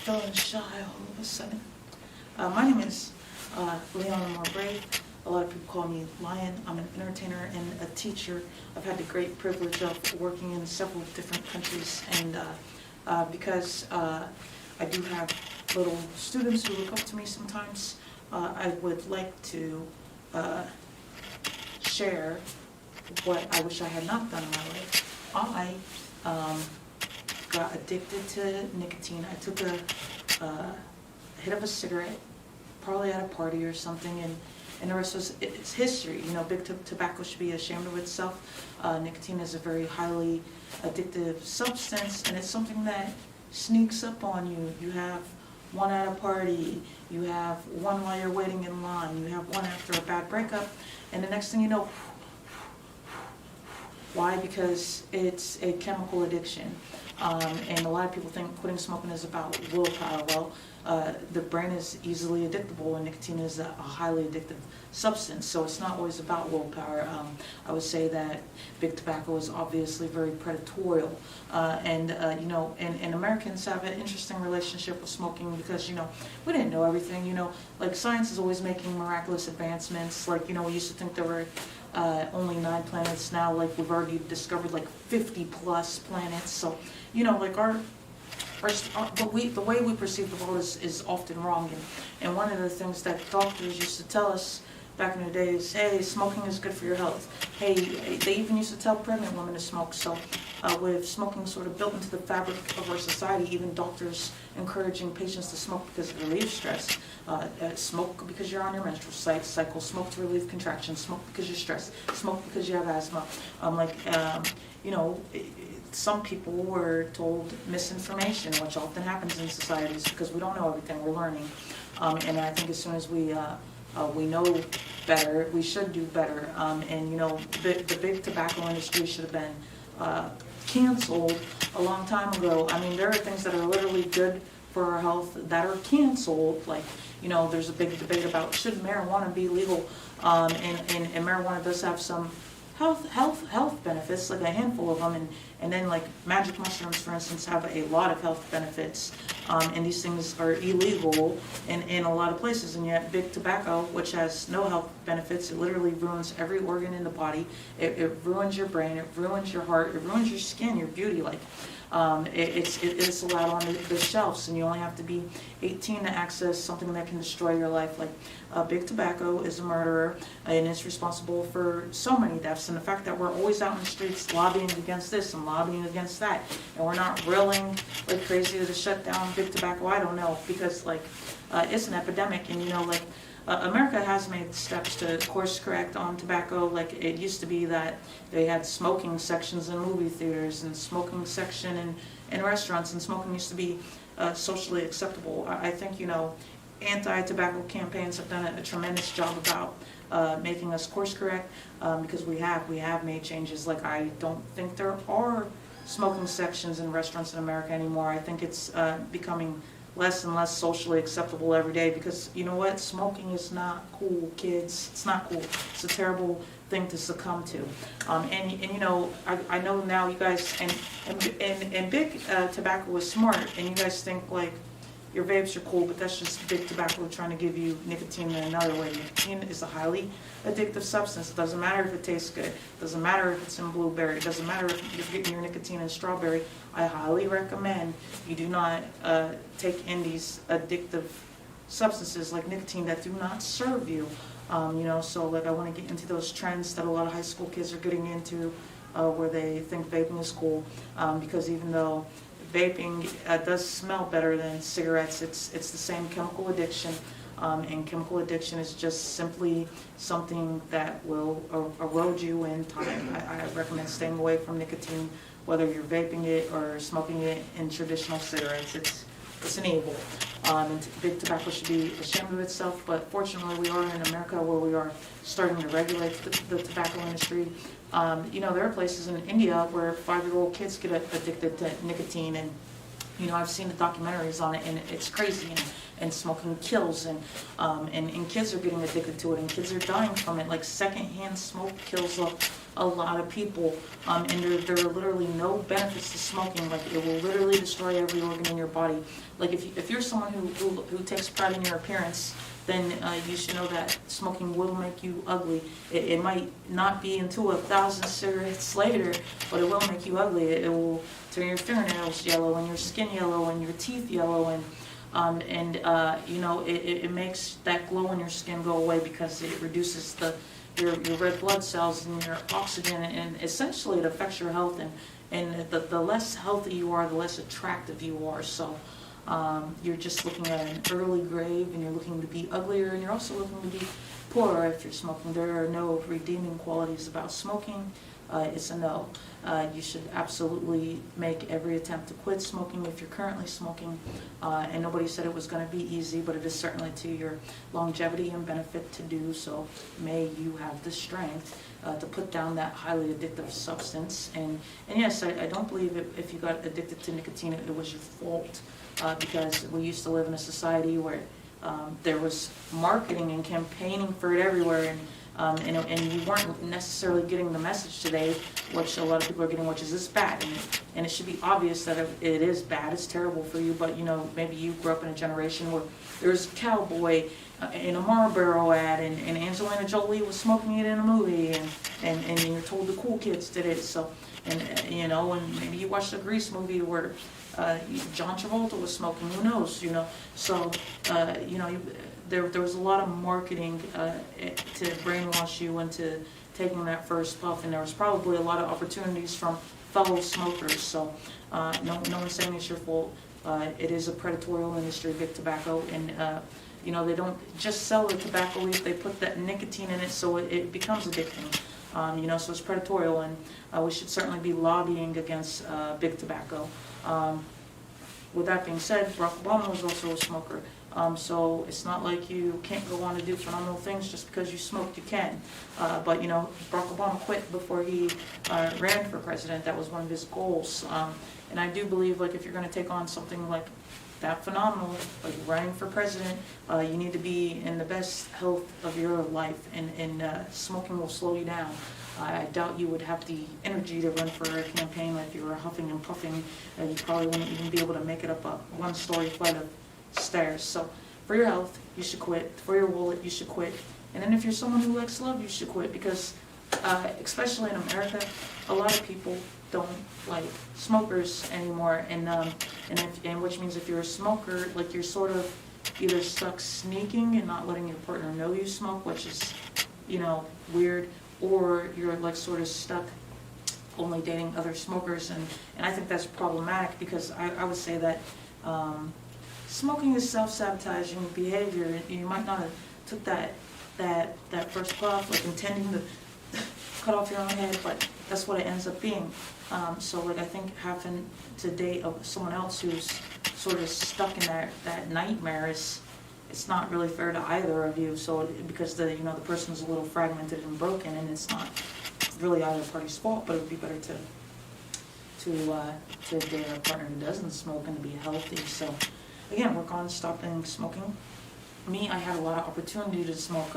feeling shy all of a sudden. My name is Leon Brave. A lot of people call me Lion. I'm an entertainer and a teacher. I've had the great privilege of working in several different countries, and because I do have little students who look up to me sometimes, I would like to share what I wish I had not done in my life. I got addicted to nicotine. I took a hit of a cigarette, probably at a party or something, and the rest was it's history. You know, big tobacco should be ashamed of itself. Nicotine is a very highly addictive substance, and it's something that sneaks up on you. You have one at a party, you have one while you're waiting in line, you have one after a bad breakup, and the next thing you know, why? Because it's a chemical addiction. And a lot of people think quitting smoking is about willpower. Well, the brain is easily addictable, and nicotine is a highly addictive substance, so it's not always about willpower. I would say that big tobacco is obviously very predatorial, and Americans have an interesting relationship with smoking because, we didn't know everything. Like science is always making miraculous advancements. Like, we used to think there were only 9 planets. Now, like, we've already discovered like 50 plus planets. So, like the way we perceive the world is often wrong. And one of the things that doctors used to tell us back in the day is, hey, smoking is good for your health. Hey, they even used to tell pregnant women to smoke. So with smoking sort of built into the fabric of our society, even doctors encouraging patients to smoke because it relieves stress. Smoke because you're on your menstrual cycle. Smoke to relieve contractions. Smoke because you're stressed. Smoke because you have asthma. Some people were told misinformation, which often happens in societies because we don't know everything. We're learning, and I think as soon as we know better, we should do better. The big tobacco industry should have been canceled a long time ago. I mean, there are things that are literally good for our health that are canceled. Like, there's a big debate about should marijuana be legal, and marijuana does have some health benefits, like a handful of them, and then like magic mushrooms, for instance, have a lot of health benefits, and these things are illegal in a lot of places. And yet big tobacco, which has no health benefits, it literally ruins every organ in the body. It ruins your brain, it ruins your heart, it ruins your skin, your beauty. Like it's allowed on the shelves, and you only have to be 18 to access something that can destroy your life. Like big tobacco is a murderer, and it's responsible for so many deaths. And the fact that we're always out in the streets lobbying against this and lobbying against that, and we're not reeling like crazy to shut down big tobacco, I don't know, because it's an epidemic. And America has made steps to course correct on tobacco. Like it used to be that they had smoking sections in movie theaters and smoking section in restaurants, and smoking used to be socially acceptable. I think anti-tobacco campaigns have done a tremendous job about making us course correct, because we have made changes. Like I don't think there are smoking sections in restaurants in America anymore. I think it's becoming less and less socially acceptable every day, because you know what? Smoking is not cool, kids. It's not cool. It's a terrible thing to succumb to. I know now you guys, and big tobacco is smart, and you guys think like your vapes are cool, but that's just big tobacco trying to give you nicotine in another way. Nicotine is a highly addictive substance. It doesn't matter if it tastes good. It doesn't matter if it's in blueberry. It doesn't matter if you're getting your nicotine in strawberry. I highly recommend you do not take in these addictive substances like nicotine that do not serve you. So like I want to get into those trends that a lot of high school kids are getting into, where they think vaping is cool, because even though vaping does smell better than cigarettes, it's the same chemical addiction, and chemical addiction is just simply something that will erode you in time. I recommend staying away from nicotine, whether you're vaping it or smoking it in traditional cigarettes. It's an evil, and big tobacco should be ashamed of itself. But fortunately, we are in America where we are starting to regulate the tobacco industry. There are places in India where 5-year-old kids get addicted to nicotine, and I've seen the documentaries on it, and it's crazy. And smoking kills, and kids are getting addicted to it, and kids are dying from it. Like secondhand smoke kills a lot of people, and there are literally no benefits to smoking. Like, it will literally destroy every organ in your body. Like, if you're someone who takes pride in your appearance, then you should know that smoking will make you ugly. It might not be until 1,000 cigarettes later, but it will make you ugly. It will turn your fingernails yellow and your skin yellow and your teeth yellow, and you know, it makes that glow in your skin go away because it reduces your red blood cells and your oxygen, and essentially it affects your health, and the less healthy you are, the less attractive you are. So you're just looking at an early grave, and you're looking to be uglier, and you're also looking to be poorer if you're smoking. There are no redeeming qualities about smoking. It's a no. You should absolutely make every attempt to quit smoking if you're currently smoking. And nobody said it was going to be easy, but it is certainly to your longevity and benefit to do so. May you have the strength to put down that highly addictive substance. And yes, I don't believe if you got addicted to nicotine, it was your fault. Because we used to live in a society where there was marketing and campaigning for it everywhere, and you weren't necessarily getting the message today, which a lot of people are getting, which is this bad, and it should be obvious that it is bad, it's terrible for you. But you know, maybe you grew up in a generation where there's a cowboy in a Marlboro ad, and Angelina Jolie was smoking it in a movie, and you're told the cool kids did it. So, and you know, and maybe you watched a Grease movie where John Travolta was smoking, who knows, you know. So, you know, there was a lot of marketing to brainwash you into taking that first puff, and there was probably a lot of opportunities from fellow smokers. So, no one's saying it's your fault. It is a predatory industry, big tobacco, and you know, they don't just sell the tobacco leaf, they put that nicotine in it, so it becomes addicting. You know, so it's predatory, and we should certainly be lobbying against big tobacco. With that being said, Barack Obama was also a smoker, so it's not like you can't go on to do phenomenal things just because you smoked. You can, but you know, Barack Obama quit before he ran for president. That was one of his goals, and I do believe, like, if you're going to take on something like that phenomenal, like running for president, you need to be in the best health of your life, and smoking will slow you down. I doubt you would have the energy to run for a campaign. Like, if you were huffing and puffing, you probably wouldn't even be able to make it up a one-story flight of stairs. So for your health, you should quit. For your wallet, you should quit. And then if you're someone who likes love, you should quit, because especially in America, a lot of people don't like smokers anymore, and which means if you're a smoker, like, you're sort of either stuck sneaking and not letting your partner know you smoke, which is, you know, weird, or you're like sort of stuck only dating other smokers, and I think that's problematic, because I would say that smoking is self-sabotaging behavior. You might not have took that first puff like intending to cut off your own head, but that's what it ends up being. So, like, I think having to date someone else who's sort of stuck in that nightmare it's not really fair to either of you. So, because the person's a little fragmented and broken, and it's not really either party's fault, but it would be better to date a partner who doesn't smoke and to be healthy. So, again, work on stopping smoking. Me, I had a lot of opportunity to smoke.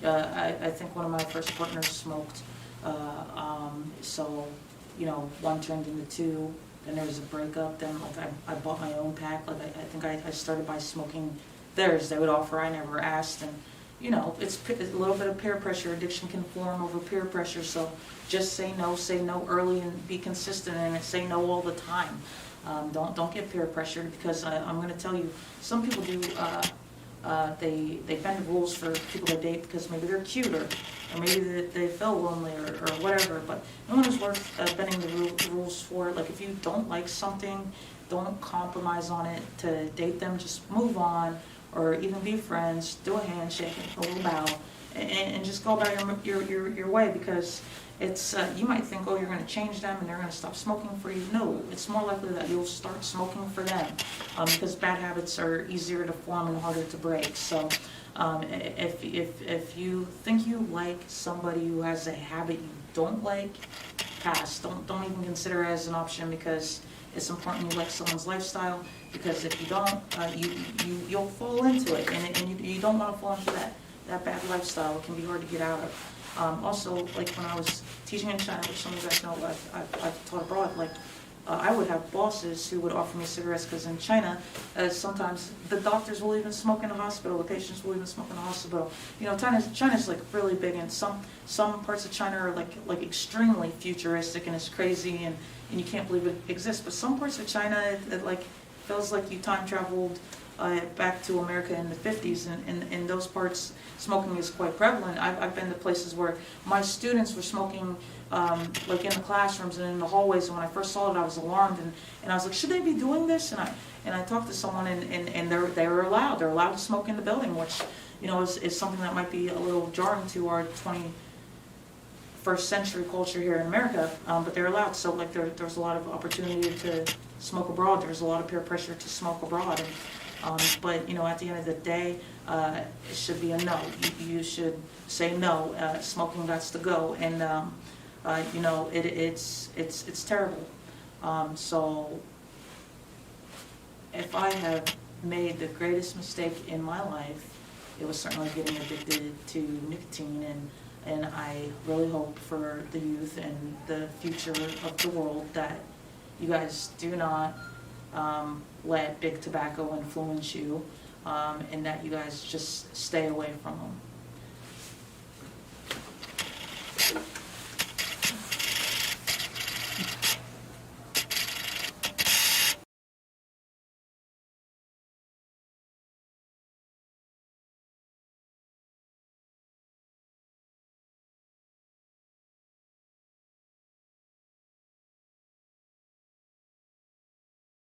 I think one of my first partners smoked. So, you know, one turned into two, then there was a breakup, then like I bought my own pack. Like, I think I started by smoking theirs. They would offer, I never asked, and you know, it's a little bit of peer pressure. Addiction can form over peer pressure, so just say no early, and be consistent in it. Say no all the time. Don't get peer pressured, because I'm going to tell you, some people do. They bend the rules for people they date because maybe they're cute, or maybe they feel lonely, or whatever. But no one is worth bending the rules for. Like, if you don't like something, don't compromise on it to date them. Just move on, or even be friends. Do a handshake, a little bow, and just go about your way, because it's you might think, oh, you're going to change them and they're going to stop smoking for you. No, it's more likely that you'll start smoking for them, because bad habits are easier to form and harder to break. So if you think you like somebody who has a habit you don't like, pass. Don't even consider it as an option, because it's important you like someone's lifestyle, because if you don't, you'll fall into it, and you don't want to fall into that bad lifestyle. It can be hard to get out of. Also, like when I was teaching in China, which some of you guys know, I've taught abroad, like, I would have bosses who would offer me cigarettes, because in China, sometimes the doctors will even smoke in the hospital, the patients will even smoke in the hospital. You know, China's like really big, and some parts of China are like extremely futuristic, and it's crazy, and you can't believe it exists. But some parts of China, it like feels like you time traveled back to America in the 50s, and in those parts, smoking is quite prevalent. I've been to places where my students were smoking, like in the classrooms and in the hallways, and when I first saw it, I was alarmed, and I was like, should they be doing this? And I talked to someone, and they're allowed to smoke in the building, which, you know, is something that might be a little jarring to our 21st century culture here in America, but they're allowed. So like there's a lot of opportunity to smoke abroad. There's a lot of peer pressure to smoke abroad, but you know, at the end of the day, it should be a no. You should say no. Smoking gots to go, and you know, it's terrible. So if I have made the greatest mistake in my life, it was certainly getting addicted to nicotine, and I really hope for the youth and the future of the world that you guys do not let big tobacco influence you, and that you guys just stay away from them.